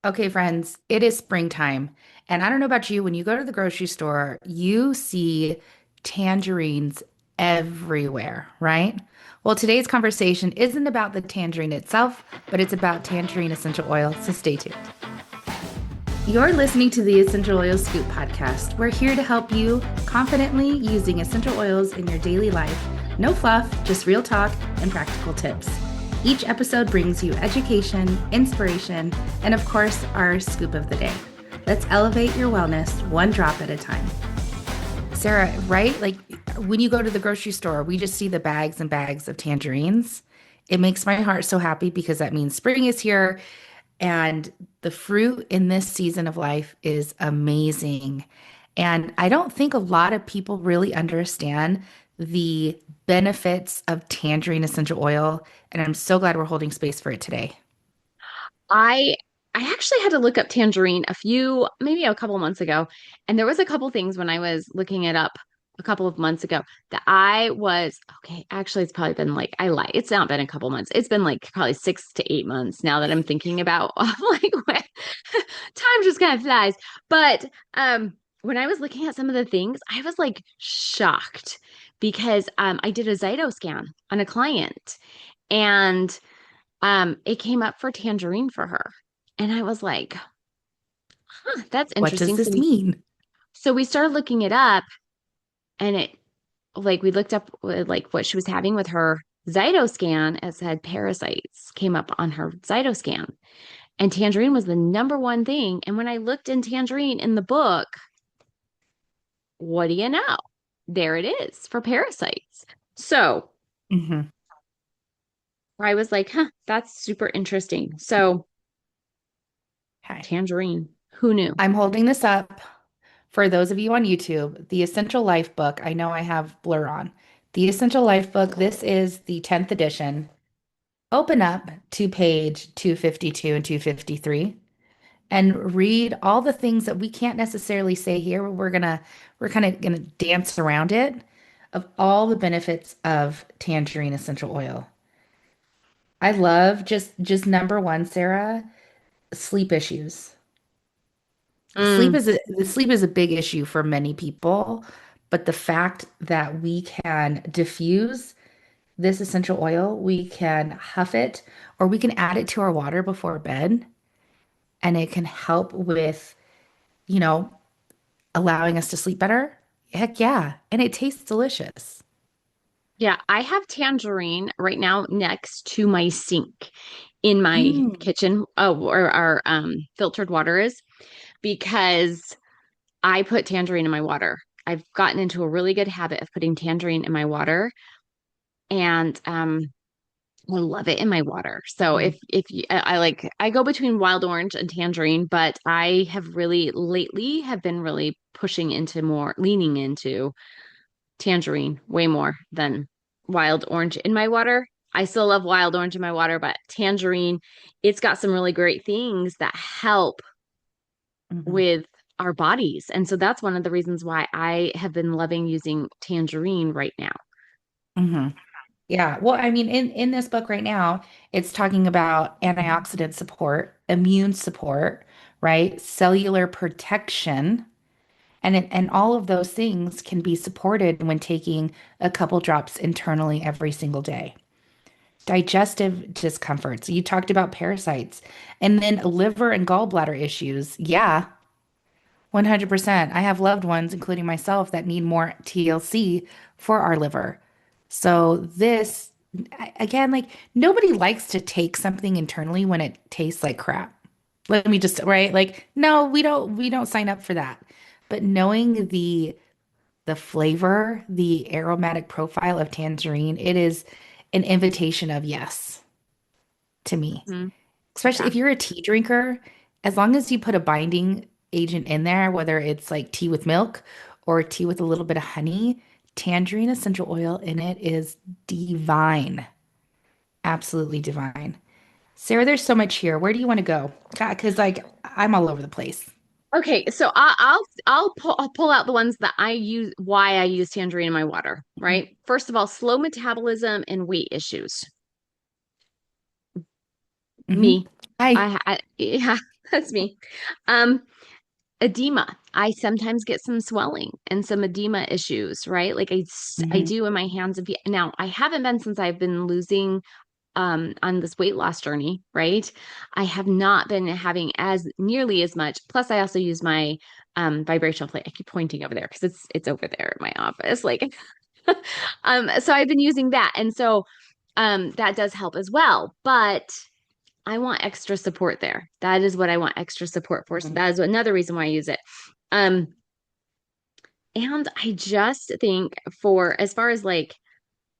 Okay, friends, it is springtime. And I don't know about you, when you go to the grocery store, you see tangerines everywhere, right? Well, today's conversation isn't about the tangerine itself, but it's about tangerine essential oil. So stay tuned. You're listening to the Essential Oils Scoop podcast. We're here to help you confidently using essential oils in your daily life. No fluff, just real talk and practical tips. Each episode brings you education, inspiration, and of course, our scoop of the day. Let's elevate your wellness one drop at a time. Sarah, right? Like when you go to the grocery store, we just see the bags and bags of tangerines. It makes my heart so happy because that means spring is here and the fruit in this season of life is amazing. And I don't think a lot of people really understand the benefits of tangerine essential oil. And I'm so glad we're holding space for it today. I I actually had to look up tangerine maybe a couple months ago, and there was a couple things when I was looking it up a couple of months ago that I was okay. Actually, it's probably been like I lie. It's not been a couple months. It's been like probably 6 to 8 months now that I'm thinking about like when time just kind of flies. But when I was looking at some of the things, I was like shocked because I did a Zyto scan on a client and it came up for tangerine for her. And I was like, huh, that's What does interesting. this mean? So we started looking it up and it like we looked up like what she was having with her Zytoscan. It said parasites came up on her Zytoscan. And tangerine was the number one thing. And when I looked in tangerine in the book, what do you know? There it is for parasites. So Mhm. I was like, huh, that's super interesting. So Okay. tangerine, who knew? I'm holding this up for those of you on YouTube. The Essential Life book. I know I have blur on. The Essential Life book. This is the 10th edition. Open up to page 252 and 253 and read all the things that we can't necessarily say here. We're kind of gonna dance around it of all the benefits of tangerine essential oil. I love just number one, Sarah, sleep issues. Mm, Sleep is a big issue for many people, but the fact that we can diffuse this essential oil, we can huff it or we can add it to our water before bed, and it can help with, you know, allowing us to sleep better. Heck yeah. And it tastes delicious. yeah, I have tangerine right now next to my sink in my Mm. kitchen. Oh, where our filtered water is because I put tangerine in my water. I've gotten into a really good habit of putting tangerine in my water, and I love it in my water. So Mhm. I go between wild orange and tangerine, but I have really lately have been really pushing into more leaning into tangerine way more than wild orange in my water. I still love wild orange in my water, but tangerine, it's got some really great things that help Mhm. with our bodies. And so that's one of the reasons why I have been loving using tangerine right now. Mhm. Yeah. Well, I mean, in this book right now, it's talking about antioxidant support, immune support, right? Cellular protection, and all of those things can be supported when taking a couple drops internally every single day. Digestive discomforts. You talked about parasites, and then liver and gallbladder issues. Yeah, 100%. I have loved ones, including myself, that need more TLC for our liver. So this, again, like nobody likes to take something internally when it tastes like crap. Let me just, right? Like, no, we don't sign up for that. But knowing the flavor, the aromatic profile of tangerine, it is an invitation of yes to me. Mhm. Especially Yeah. if you're a tea drinker, as long as you put a binding agent in there, whether it's like tea with milk or tea with a little bit of honey, tangerine essential oil in it is divine. Absolutely divine. Sarah, there's so much here. Where do you want to go? Because like I'm all over the place. Okay, so I'll pull out the ones that I use why I use tangerine in my water, right? First of all, slow metabolism and weight issues. Mm-hmm. Me. Hi. Yeah. That's me. Um, Edema. I sometimes get some swelling and some edema issues, right? Like I Hmm. do in my hands and feet. Now, I haven't been since I've been losing on this weight loss journey, right? I have not been having as nearly as much. Plus, I also use my vibrational plate. I keep pointing over there because it's over there in my office. Like so I've been using that. And so that does help as well. But I want extra support there. That is what I want extra support for. So that is another reason why I use it. Um, and I just think for as far as like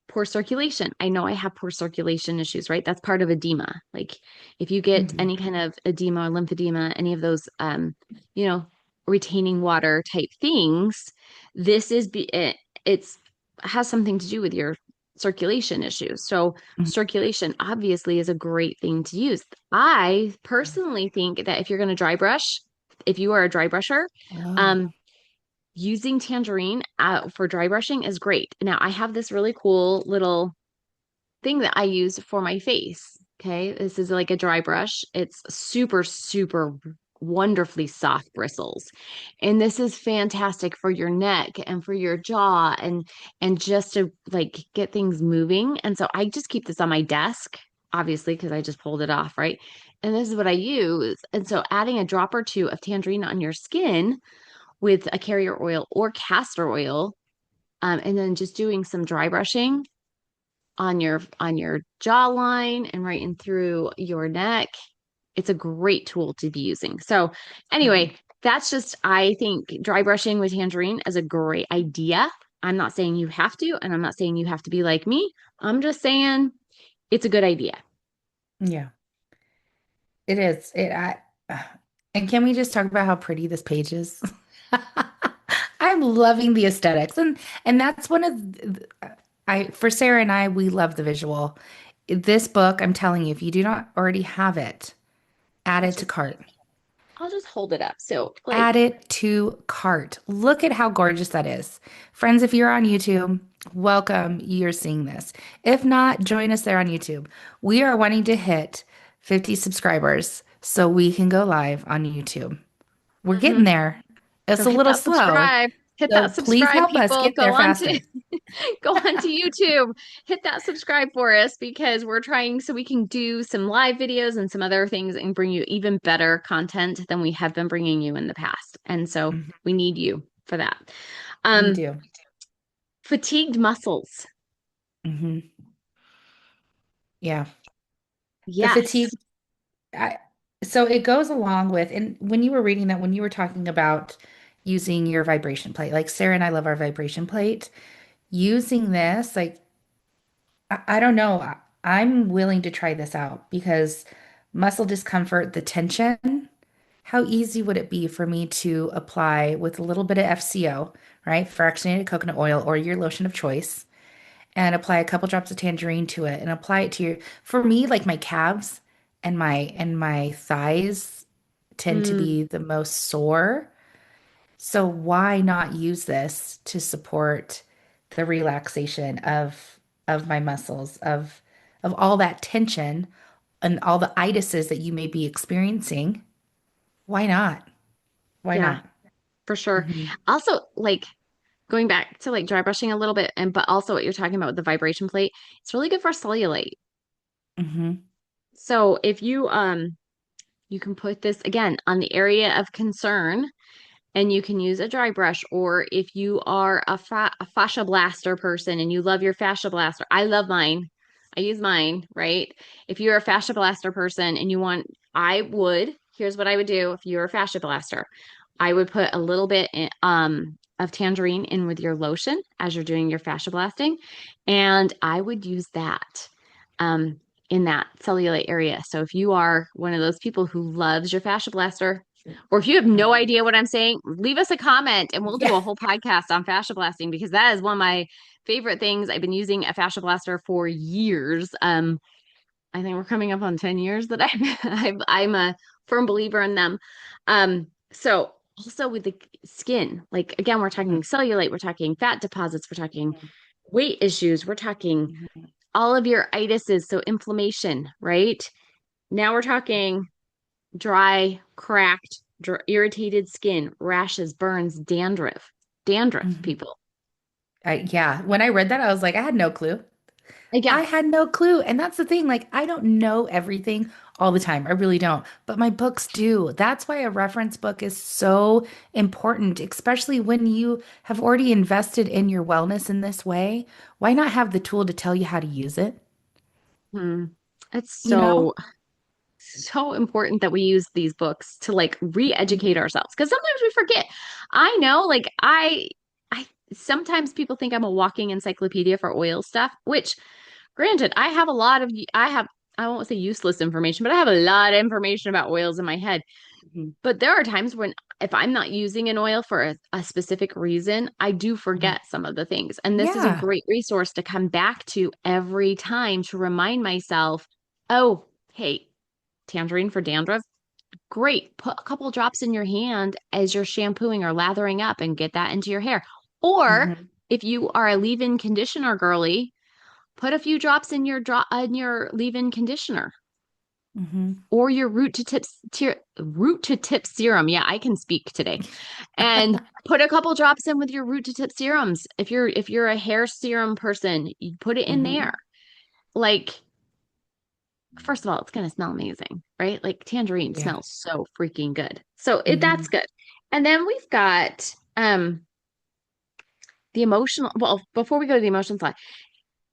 poor circulation, I know I have poor circulation issues, right? That's part of edema. Like if you get Hmm. any kind of edema or lymphedema, any of those, you know, retaining water type things, this is it's has something to do with your circulation issues. So circulation obviously is a great thing to use. I personally think that if you're going to dry brush, if you are a dry brusher, Oh. um, using Tangerine for dry brushing is great. Now, I have this really cool little thing that I use for my face. Okay. This is like a dry brush. It's super, super wonderfully soft bristles. And this is fantastic for your neck and for your jaw and just to like get things moving. And so I just keep this on my desk, obviously, because I just pulled it off, right? And this is what I use. And so adding a drop or two of tangerine on your skin with a carrier oil or castor oil, and then just doing some dry brushing on your jawline and right in through your neck. It's a great tool to be using. So anyway, that's just I think dry brushing with tangerine is a great idea. I'm not saying you have to, and I'm not saying you have to be like me. I'm just saying it's a good idea. Yeah, it is. And can we just talk about how pretty this page is? I'm loving the aesthetics, and that's one of I for Sarah and I, we love the visual. This book, I'm telling you, if you do not already have it, add I'll it to just cart. I'll just hold it up. So Add like it to cart. Look at how gorgeous that is. Friends, if you're on YouTube, welcome. You're seeing this. If not, join us there on YouTube. We are wanting to hit 50 subscribers so we can go live on YouTube. We're getting mhm. there. So It's a hit little that slow. subscribe. Hit So that please subscribe, help us people. get there Go on to faster. go on to YouTube. Hit that subscribe for us because we're trying so we can do some live videos and some other things and bring you even better content than we have been bringing you in the past. And so Mhm. we need you for that. We Um, do. Fatigued muscles. Hmm. Yeah. The fatigue. Yes. I, so it goes along with, and when you were reading that, when you were talking about using your vibration plate, like Sarah and I love our vibration plate, using this, like, I don't know, I'm willing to try this out because muscle discomfort, the tension, how easy would it be for me to apply with a little bit of FCO, right? Fractionated coconut oil or your lotion of choice, and apply a couple drops of tangerine to it and apply it to your, for me, like my calves and my thighs tend to Mm, be the most sore. So why not use this to support the relaxation of my muscles, of all that tension and all the itises that you may be experiencing? Why not? Why yeah, not? for sure. Hmm. Also, like going back to like dry brushing a little bit, and but also what you're talking about with the vibration plate, it's really good for cellulite. Hmm. So if you you can put this again on the area of concern and you can use a dry brush. Or if you are a fascia blaster person and you love your fascia blaster, I love mine. I use mine, right? If you're a fascia blaster person and you want, here's what I would do if you're a fascia blaster. I would put a little bit of tangerine in with your lotion as you're doing your fascia blasting, and I would use that um, in that cellulite area. So if you are one of those people who loves your fascia blaster, or if you have no idea what I'm saying, leave us a comment and we'll do Yeah. a whole podcast on fascia blasting because that is one of my favorite things. I've been using a fascia blaster for years. I think we're coming up on 10 years that I'm a firm believer in them. So also with the skin, like again, we're talking cellulite, we're talking fat deposits, we're talking weight issues, we're talking all of your itises, so inflammation, right? Now we're talking dry, cracked, irritated skin, rashes, burns, dandruff, Mhm. people. Yeah, when I read that, I was like, I had no clue. Yeah. I had no clue. And that's the thing. Like, I don't know everything all the time. I really don't. But my books do. That's why a reference book is so important, especially when you have already invested in your wellness in this way. Why not have the tool to tell you how to use it? Hmm. It's You know? so important that we use these books to like Mhm. re-educate ourselves because sometimes we forget. I know, like I sometimes people think I'm a walking encyclopedia for oil stuff, which granted, I won't say useless information, but I have a lot of information about oils in my head. Mhm. But there are times when if I'm not using an oil for a specific reason, I do Mhm. forget some of the things. And this is a Yeah. great resource to come back to every time to remind myself, oh, hey, tangerine for dandruff. Great. Put a couple drops in your hand as you're shampooing or lathering up and get that into your hair. Or Hmm. if you are a leave-in conditioner girly, put a few drops in your leave-in conditioner Hmm. or your root to tip serum. Yeah, I can speak today. And put a couple drops in with your root to tip serums. If you're a hair serum person, you put it in there. Hmm. Like first of all, it's going to smell amazing, right? Like tangerine Yeah. smells so freaking good. So that's Hmm. good. And then we've got the emotional, well, before we go to the emotional side,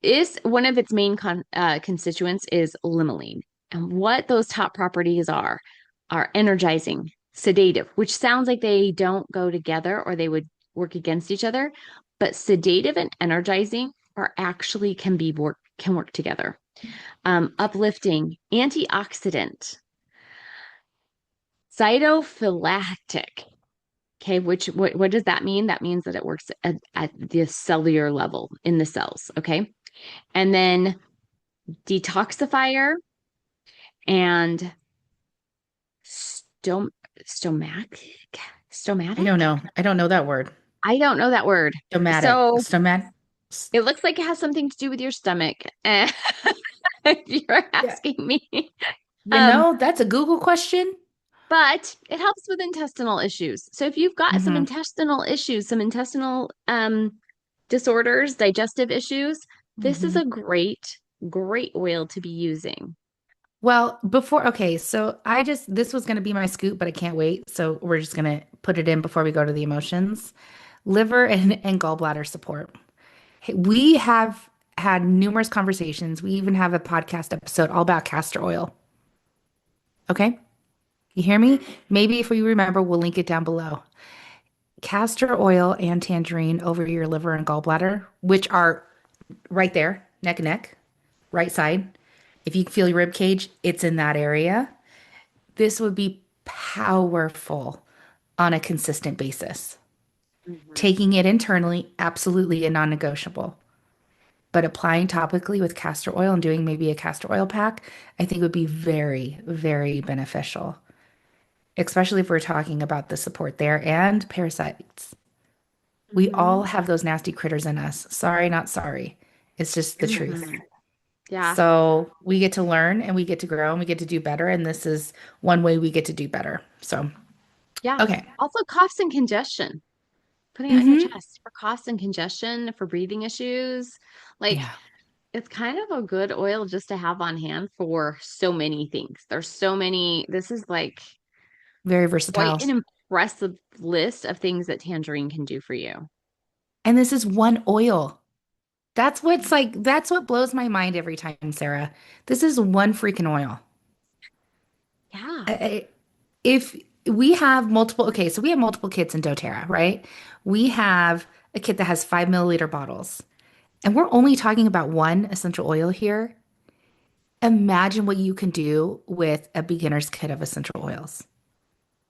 is one of its main constituents is limonene. And what those top properties are energizing, sedative, which sounds like they don't go together or they would work against each other, but sedative and energizing are actually can work together. Uplifting, antioxidant, cytophylactic. Okay, what does that mean? That means that it works at the cellular level in the cells. Okay, and then detoxifier and stom stomachic I don't stomatic. know. I don't know that word. I don't know that word. Stomatic. So Stomatic. it looks like it has something to do with your stomach. If you're Yeah. asking me. You Um, know, that's a Google question. but it helps with intestinal issues. So if you've got some Hmm. intestinal issues, some intestinal disorders, digestive issues, this is Hmm. a great oil to be using. Well, okay, so this was going to be my scoop, but I can't wait. So we're just going to put it in before we go to the emotions. Liver and gallbladder support. Hey, we have had numerous conversations. We even have a podcast episode all about castor oil. Okay? You hear me? Maybe if we remember, we'll link it down below. Castor oil and tangerine over your liver and gallbladder, which are right there, neck and neck, right side. If you feel your rib cage, it's in that area. This would be powerful on a consistent basis. Mhm. Taking it internally, absolutely a non negotiable. But applying topically with castor oil and doing maybe a castor oil pack, I think would be very, very beneficial, especially if we're talking about the support there and parasites. We all Mhm. have those nasty critters in us. Sorry, not sorry. It's just the truth. Mhm. Yeah. So we get to learn and we get to grow and we get to do better. And this is one way we get to do better. So, Yeah. okay. Also coughs and congestion. Putting it on your Mm-hmm. chest for coughs and congestion, for breathing issues. Like Yeah. it's kind of a good oil just to have on hand for so many things. There's so many. This is like Very quite versatile. an impressive list of things that tangerine can do for you. And this is one oil. That's what blows my mind every time, Sarah. This is one freaking oil. Yeah. I- If we have multiple, okay, so we have multiple kits in doTERRA, right? We have a kit that has 5 milliliter bottles, and we're only talking about one essential oil here. Imagine what you can do with a beginner's kit of essential oils.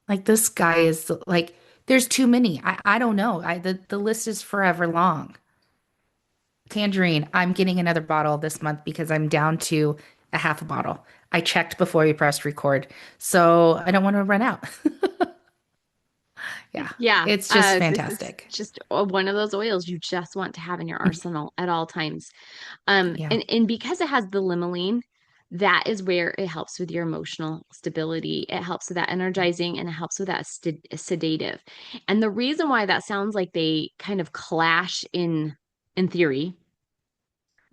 Like this guy is like, there's too many. I don't know. The list is forever long. Tangerine, I'm getting another bottle this month because I'm down to a half a bottle. I checked before we pressed record, so I don't want to run out. Yeah, Yeah. it's just This is fantastic. just one of those oils you just want to have in your arsenal at all times. Yeah. And because it has the limonene, that is where it helps with your emotional stability. It helps with that energizing and it helps with that sedative. And the reason why that sounds like they kind of clash in theory,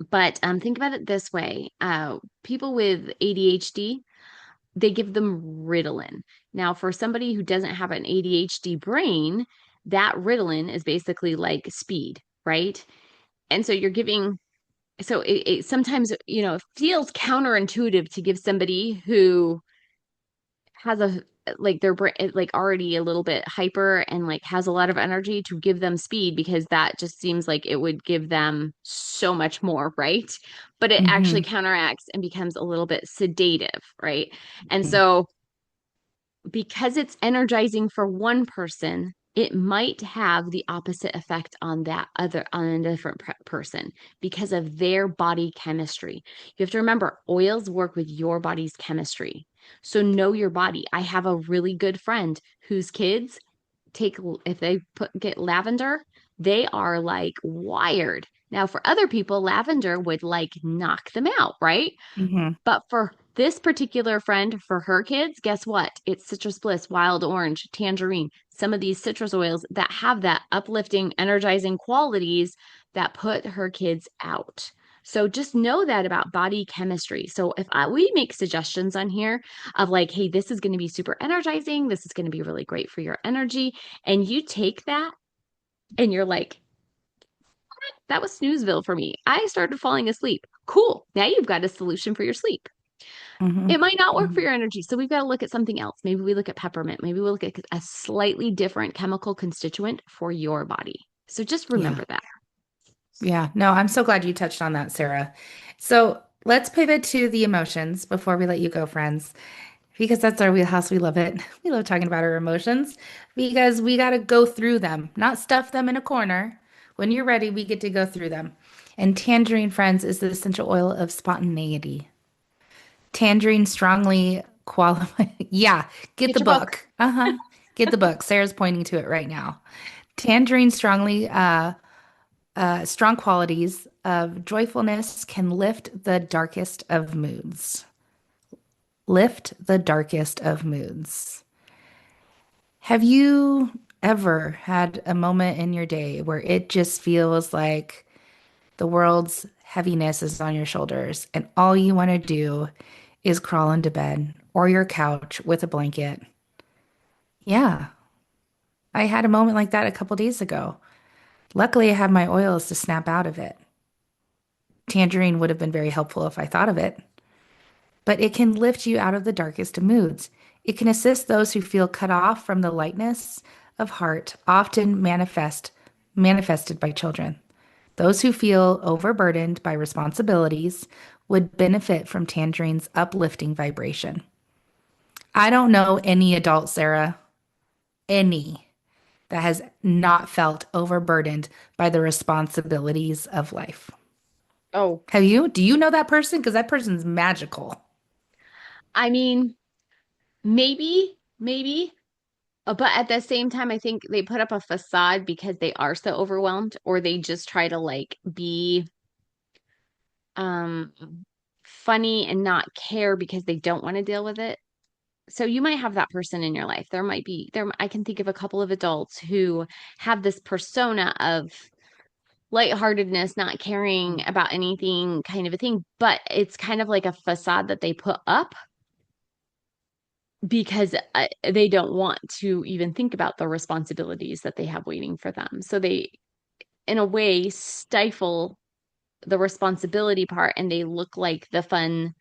but think about it this way. People with ADHD, they give them Ritalin. Now, for somebody who doesn't have an ADHD brain, that Ritalin is basically like speed, right? And so you're giving, so it sometimes, it feels counterintuitive to give somebody who has a, like their brain, like already a little bit hyper and like has a lot of energy to give them speed because that just seems like it would give them so much more, right? But it actually Hmm. counteracts and becomes a little bit sedative, right? And so because it's energizing for one person, it might have the opposite effect on a different person because of their body chemistry. You have to remember, oils work with your body's chemistry. So know your body. I have a really good friend whose kids take, if they get lavender, they are like wired. Now, for other people, lavender would like knock them out, right? Hmm. But for this particular friend, for her kids, guess what? It's citrus bliss, wild orange, tangerine, some of these citrus oils that have that uplifting, energizing qualities that put her kids out. So just know that about body chemistry. So if we make suggestions on here of like, hey, this is going to be super energizing, this is going to be really great for your energy, and you take that and you're like, that was snoozeville for me. I started falling asleep. Cool. Now you've got a solution for your sleep. Hmm. It might not work for Hmm. your energy. So we've got to look at something else. Maybe we look at peppermint. Maybe we look at a slightly different chemical constituent for your body. So just Yeah. remember that. Yeah. No, I'm so glad you touched on that, Sarah. So let's pivot to the emotions before we let you go, friends, because that's our wheelhouse. We love it. We love talking about our emotions because we got to go through them, not stuff them in a corner. When you're ready, we get to go through them. And tangerine, friends, is the essential oil of spontaneity. Tangerine strongly qualify. Yeah, get Get the your book. book. Uh-huh. Get the book. Sarah's pointing to it right now. Tangerine strong qualities of joyfulness can lift the darkest of moods. Lift the darkest of moods. Have you ever had a moment in your day where it just feels like the world's heaviness is on your shoulders and all you want to do is crawl into bed or your couch with a blanket? Yeah, I had a moment like that a couple days ago. Luckily, I had my oils to snap out of it. Tangerine would have been very helpful if I thought of it, but it can lift you out of the darkest of moods. It can assist those who feel cut off from the lightness of heart, often manifested by children. Those who feel overburdened by responsibilities would benefit from Tangerine's uplifting vibration. I don't know any adult, Sarah, any, that has not felt overburdened by the responsibilities of life. Oh, Have you? Do you know that person? Because that person's magical. I mean, maybe, but at the same time, I think they put up a facade because they are so overwhelmed, or they just try to like be um funny and not care because they don't want to deal with it. So you might have that person in your life. There might be there I can think of a couple of adults who have this persona of lightheartedness, not caring about anything kind of a thing, but it's kind of like a facade that they put up because they don't want to even think about the responsibilities that they have waiting for them. So they, in a way, stifle the responsibility part and they look like the fun.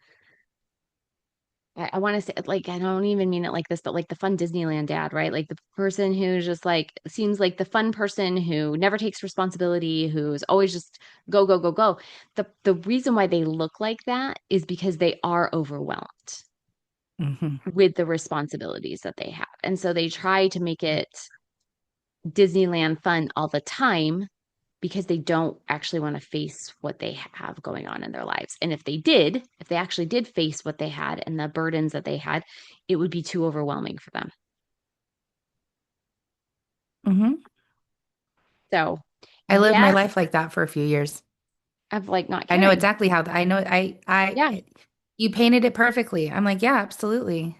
I want to say, like, I don't even mean it like this, but like the fun Disneyland dad, right? Like the person who just like seems like the fun person who never takes responsibility, who's always just go, go, go, go. The reason why they look like that is because they are overwhelmed Hmm. with the responsibilities that they have. And so they try to make it Disneyland fun all the time because they don't actually want to face what they have going on in their lives. And if they actually did face what they had and the burdens that they had, it would be too overwhelming for them. Hmm. So, I lived my yes, life like that for a few years. of like not I know caring. exactly how I know. I Yeah. You painted it perfectly. I'm like, yeah, absolutely.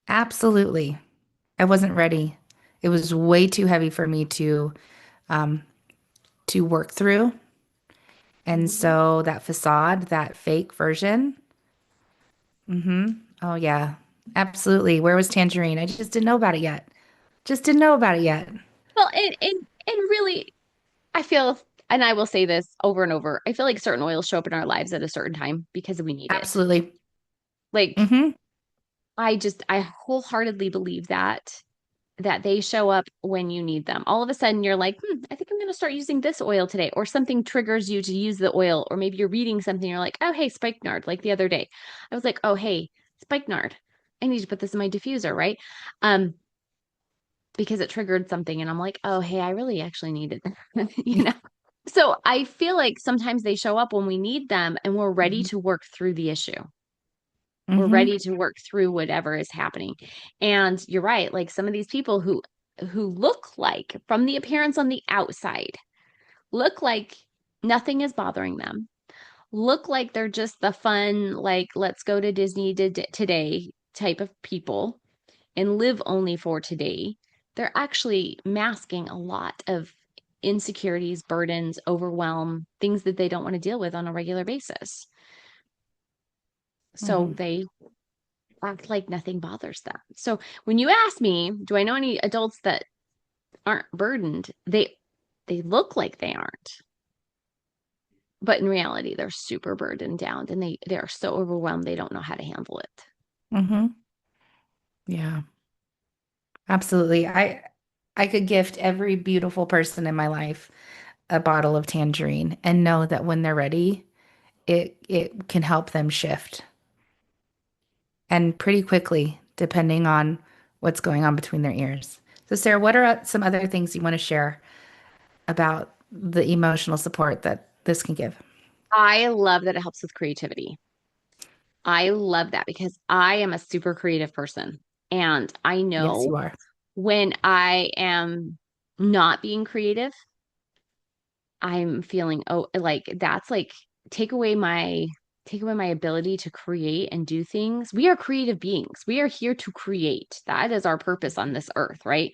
Absolutely. I wasn't ready. It was way too heavy for me um to work through. And Mhm. so that facade, that fake version, oh yeah, absolutely. Where was Tangerine? I just didn't know about it yet. Just didn't know about it yet. Well, and really, I feel, and I will say this over and over, I feel like certain oils show up in our lives at a certain time because we need it. Absolutely. Like, Mm-hmm. I wholeheartedly believe that they show up when you need them. All of a sudden, you're like, I think I'm going to start using this oil today, or something triggers you to use the oil, or maybe you're reading something, you're like, oh, hey, spikenard. Like the other day, I was like, oh, hey, spikenard. I need to put this in my diffuser, right? Um, because it triggered something, and I'm like, oh, hey, I really actually needed that, So I feel like sometimes they show up when we need them, and we're ready Mm-hmm. to work through the issue. We're Mm-hmm. ready to work through whatever is happening. And you're right, like some of these people who look like from the appearance on the outside, look like nothing is bothering them. Look like they're just the fun, like let's go to Disney today type of people and live only for today. They're actually masking a lot of insecurities, burdens, overwhelm, things that they don't want to deal with on a regular basis. So Mm-hmm. they act like nothing bothers them. So when you ask me, do I know any adults that aren't burdened? They look like they aren't, but in reality, they're super burdened down and they are so overwhelmed they don't know how to handle it. Mm-hmm. Yeah, absolutely. I could gift every beautiful person in my life a bottle of Tangerine and know that when they're ready, it can help them shift and pretty quickly, depending on what's going on between their ears. So, Sarah, what are some other things you want to share about the emotional support that this can give? I love that it helps with creativity. I love that because I am a super creative person. And I Yes, know you are. when I am not being creative, I'm feeling, oh, like that's like take away my take away my ability to create and do things. We are creative beings. We are here to create. That is our purpose on this earth, right?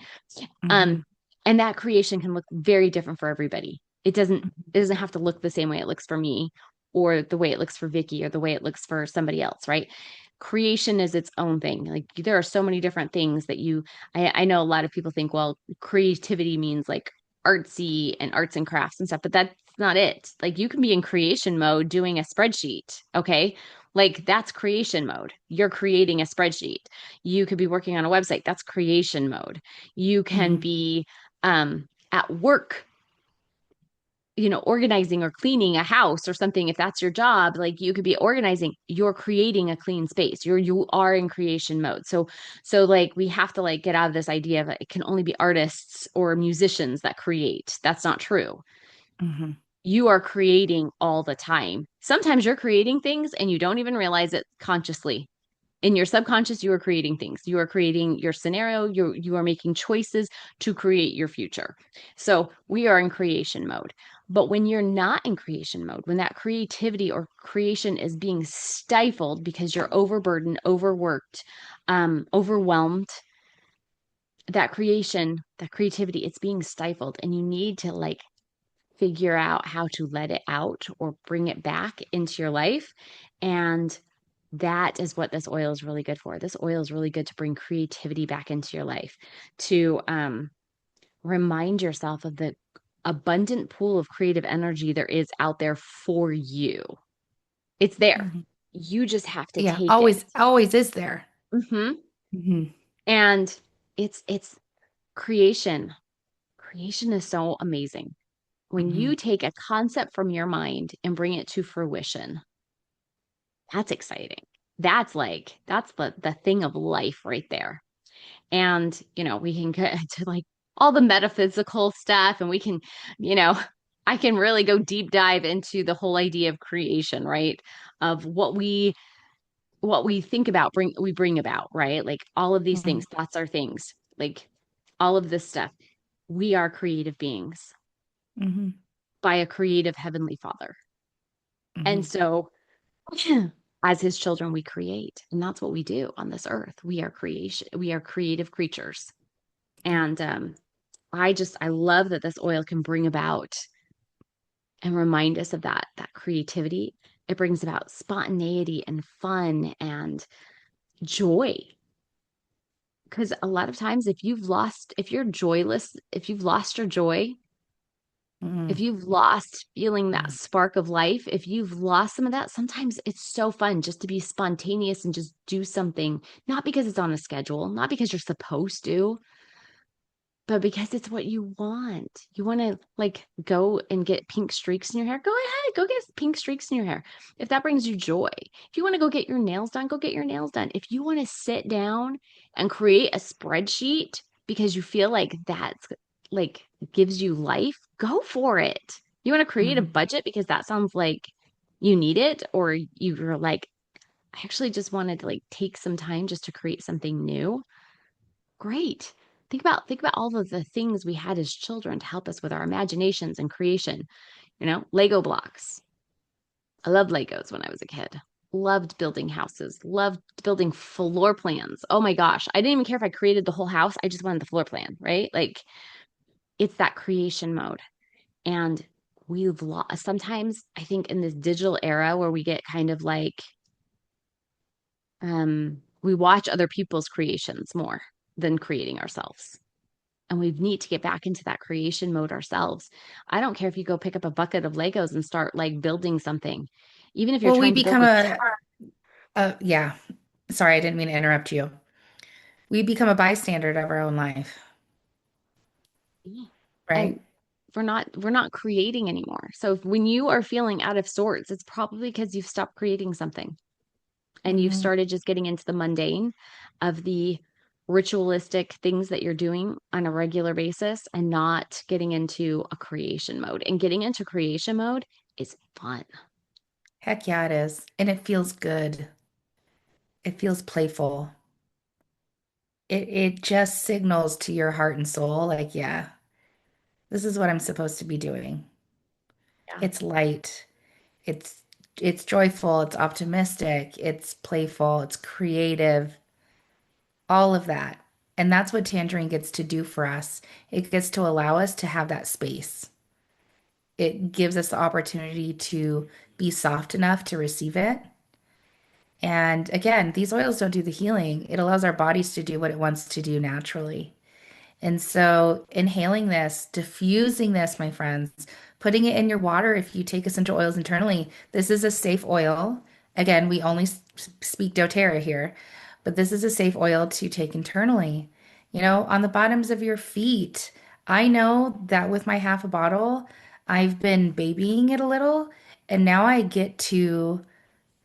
Hmm. Um, and that creation can look very different for everybody. It doesn't have to look the same way it looks for me or the way it looks for Vicky or the way it looks for somebody else, right? Creation is its own thing. Like there are so many different things that I know a lot of people think, well, creativity means like artsy and arts and crafts and stuff, but that's not it. Like you can be in creation mode doing a spreadsheet, okay? Like that's creation mode. You're creating a spreadsheet. You could be working on a website. That's creation mode. You can Hmm. be at work, organizing or cleaning a house or something. If that's your job, like you could be organizing. You're creating a clean space. You are in creation mode. So like we have to like get out of this idea of it can only be artists or musicians that create. That's not true. Hmm. You are creating all the time. Sometimes you're creating things and you don't even realize it consciously. In your subconscious, you are creating things. You are creating your scenario. You are making choices to create your future. So we are in creation mode. But when you're not in creation mode, when that creativity or creation is being stifled because you're overburdened, overworked, overwhelmed, that creation, that creativity, it's being stifled, and you need to like figure out how to let it out or bring it back into your life. And that is what this oil is really good for. This oil is really good to bring creativity back into your life, to remind yourself of the abundant pool of creative energy there is out there for you. It's there. Hmm. You just have to Yeah, take it. always is there. Hmm. Hmm. And it's creation. Creation is so amazing. When Hmm. you take a concept from your mind and bring it to fruition, that's exciting. That's the thing of life right there. And we can get to like all the metaphysical stuff, and we can you know I can really go deep dive into the whole idea of creation, right? Of what we think about bring about, right? Like all of these Hmm. things, thoughts are things, like all of this stuff. We are creative beings Hmm. by a creative heavenly father. And Hmm. so as his children, we create. And that's what we do on this earth. We are creation, we are creative creatures. And I love that this oil can bring about and remind us of that creativity. It brings about spontaneity and fun and joy. Because a lot of times, if you're joyless, if you've lost your joy, if Mm, you've lost feeling that mm, spark of life, if you've lost some of that, sometimes it's so fun just to be spontaneous and just do something, not because it's on a schedule, not because you're supposed to, but because it's what you want. You want to like go and get pink streaks in your hair, go ahead, go get pink streaks in your hair. If that brings you joy. If you want to go get your nails done, go get your nails done. If you want to sit down and create a spreadsheet because you feel like that's like gives you life, go for it. You want to create a mm. budget because that sounds like you need it, or you're like, I actually just wanted to like take some time just to create something new. Great. Think about all of the things we had as children to help us with our imaginations and creation. Lego blocks. I loved Legos when I was a kid. Loved building houses. Loved building floor plans. Oh my gosh. I didn't even care if I created the whole house. I just wanted the floor plan, right? Like it's that creation mode. And we've lost sometimes I think in this digital era where we get kind of like we watch other people's creations more than creating ourselves. And we need to get back into that creation mode ourselves. I don't care if you go pick up a bucket of Legos and start like building something, even if you're Well, we trying to build become a yeah. Sorry, I didn't mean to interrupt you. We become a bystander of our own life, car. And right? we're not creating anymore. So when you are feeling out of sorts, it's probably because you've stopped creating something and you've Hmm. started just getting into the mundane of the ritualistic things that you're doing on a regular basis and not getting into a creation mode. And getting into creation mode is fun. Heck yeah, it is. And it feels good. It feels playful. It just signals to your heart and soul, like, yeah, this is what I'm supposed to be doing. Yeah. It's light. It's it's joyful, it's optimistic, it's playful, it's creative, all of that. And that's what Tangerine gets to do for us. It gets to allow us to have that space. It gives us the opportunity to be soft enough to receive it. And again, these oils don't do the healing. It allows our bodies to do what it wants to do naturally. And so, inhaling this, diffusing this, my friends, putting it in your water if you take essential oils internally, this is a safe oil. Again, we only speak doTERRA here, but this is a safe oil to take internally. On the bottoms of your feet. I know that with my half a bottle, I've been babying it a little, and now I get to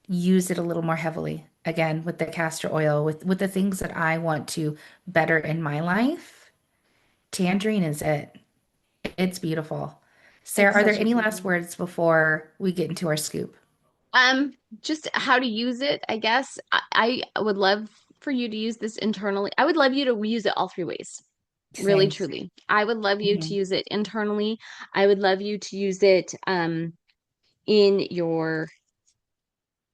use it a little more heavily. Again, with the castor oil, with the things that I want to better in my life. Tangerine is it. It's beautiful. Sarah, It's are there such a any last beautiful. words before we get into our scoop? Um, just how to use it, I guess. I would love for you to use this internally. I would love you to use it all three ways. Really, Same. truly. I would love you to Mhm. use it internally. I would love you to use it in your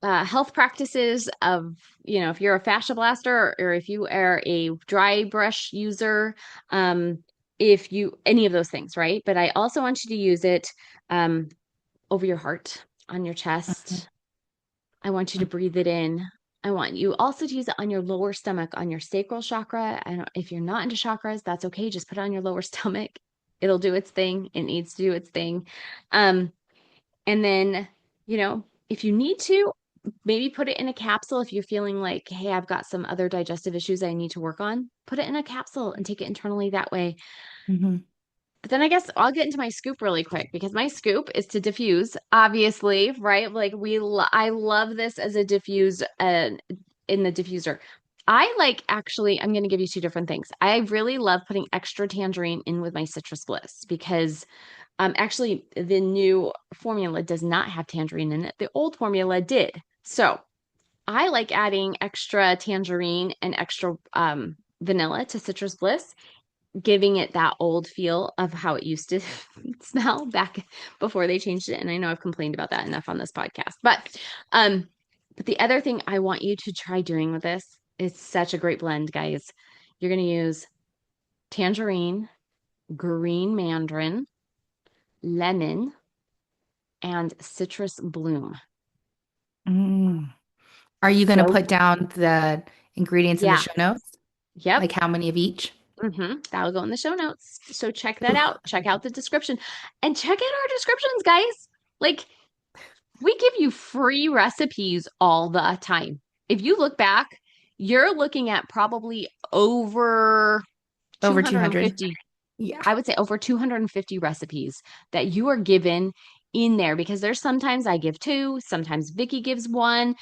health practices of, if you're a fascia blaster or if you are a dry brush user, um, if you, any of those things, right? But I also want you to use it um, over your heart, on your Mhm. chest. I want you to breathe it in. I want you also to use it on your lower stomach, on your sacral chakra. And if you're not into chakras, that's okay. Just put it on your lower stomach. It'll do its thing. It needs to do its thing. Um, and then, if you need to, maybe put it in a capsule if you're feeling like, hey, I've got some other digestive issues I need to work on. Put it in a capsule and take it internally that way. Mhm. But then I guess I'll get into my scoop really quick because my scoop is to diffuse, obviously, right? Like I love this as a diffuse in the diffuser. I like actually, I'm going to give you two different things. I really love putting extra tangerine in with my citrus bliss because actually the new formula does not have tangerine in it. The old formula did. So I like adding extra tangerine and extra vanilla to citrus bliss, giving it that old feel of how it used to smell back before they changed it. And I know I've complained about that enough on this podcast, but um, But the other thing I want you to try doing with this is such a great blend, guys. You're going to use tangerine, green mandarin, lemon, and citrus bloom. Mm. Are you going to So, put down the ingredients in the yeah, show notes? yep. Like how many of each? That'll go in the show notes. So check that out. Check out the description and check out our descriptions, guys. Like, we give you free recipes all the time. If you look back, you're looking at probably over Over 200. 250, Yeah, I would say over 250 recipes that you are given in there because there's sometimes I give two, sometimes Vicky gives one,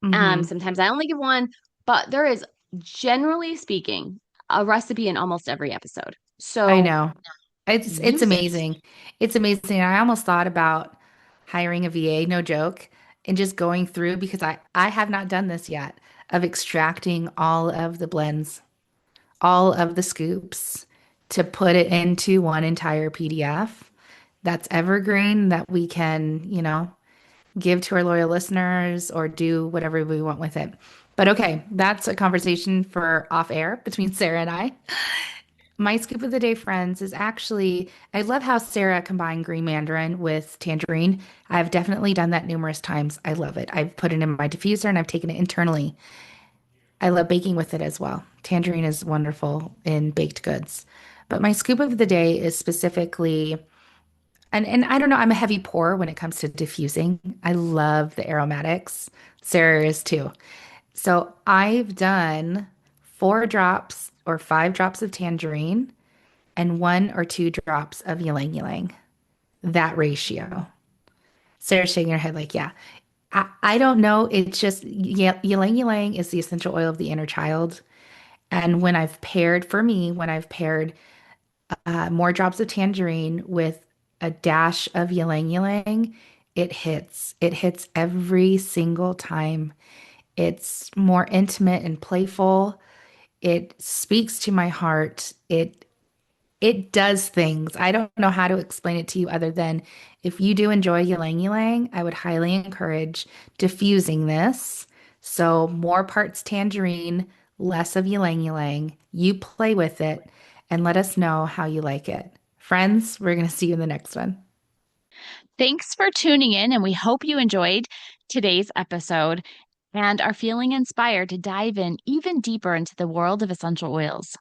hmm sometimes I only give one, but there is generally speaking a recipe in almost every episode. I So know. It's use it. amazing. It's amazing. I almost thought about hiring a VA, no joke, and just going through because I have not done this yet of extracting all of the blends, all of the scoops to put it into one entire PDF that's evergreen that we can, give to our loyal listeners or do whatever we want with it. But okay, that's a conversation for off air between Sarah and I. My scoop of the day, friends, is actually I love how Sarah combined green mandarin with tangerine. I've definitely done that numerous times. I love it. I've put it in my diffuser and I've taken it internally. I love baking with it as well. Tangerine is wonderful in baked goods. But my scoop of the day is specifically, and I don't know, I'm a heavy pour when it comes to diffusing. I love the aromatics. Sarah is too. So I've done 4 drops or 5 drops of tangerine and 1 or 2 drops of ylang ylang. That ratio. Sarah's shaking her head like, yeah. I don't know. It's just ylang ylang is the essential oil of the inner child. And when I've paired, for me, when I've paired more drops of tangerine with a dash of ylang ylang, it hits. It hits every single time. It's more intimate and playful. It speaks to my heart. It does things. I don't know how to explain it to you other than if you do enjoy ylang ylang, I would highly encourage diffusing this. So more parts tangerine, less of ylang ylang. You play with it and let us know how you like it. Friends, we're going to see you in the next one. Thanks for tuning in, and we hope you enjoyed today's episode and are feeling inspired to dive in even deeper into the world of essential oils.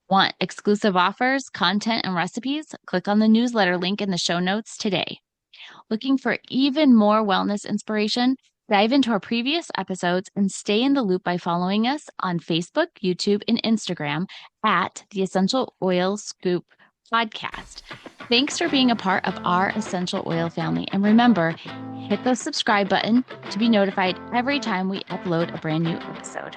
Want exclusive offers, content, and recipes? Click on the newsletter link in the show notes today. Looking for even more wellness inspiration? Dive into our previous episodes and stay in the loop by following us on Facebook, YouTube, and Instagram at the Essential Oil Scoop Podcast. Thanks for being a part of our essential oil family. And remember, hit the subscribe button to be notified every time we upload a brand new episode.